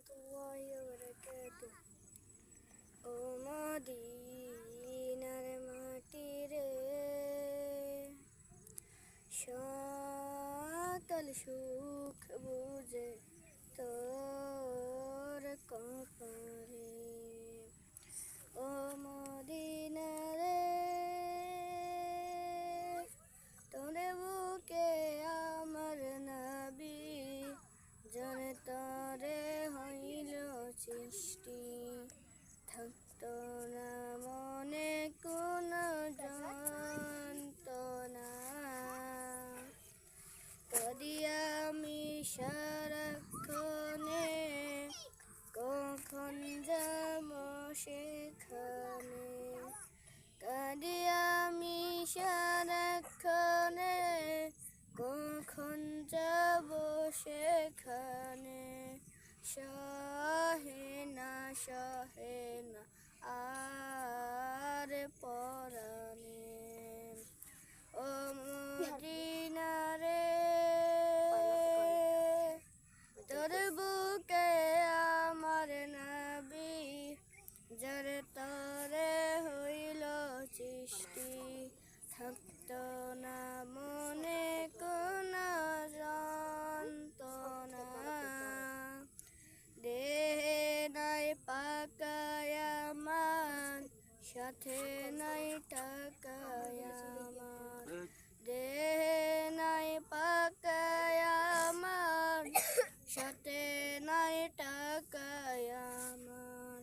রহমতুল্লাহি ওয়া বারাকাতুহু। ও মদিনার মাটি রে, সকল সুখ বুঝে তোর কপালে। ও মদিনা রে, তোর বুকে আমার নবী জানে তরে হইল সৃষ্টি। থাকতো না মনে কোন যন্ত্রণা, কাঁদি আমি সারাক্ষণে, কখন যাব সেখানে। কাঁদি আমি সারাক্ষণে, কখন যাব সেখানে। সহে না আর পরাণে। ও মদিনা রে, তোর বুকে আমার নবী যার তরে হইল সৃষ্টি। থাকতো না মনে কোন যন্ত্রণা, দেহে নাই পাকায় আমার, সাথে নাই টাকায় আমার। দেহে নাই পাকায় আমার, সাথে নাই টাকায় আমার।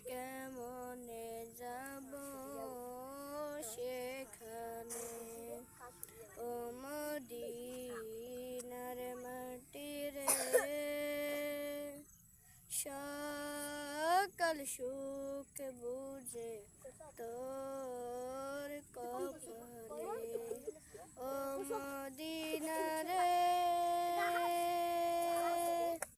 কেমনে যাব সেখানে। ও মদিনার মাটি রে, সকল সুখ বুঝে তো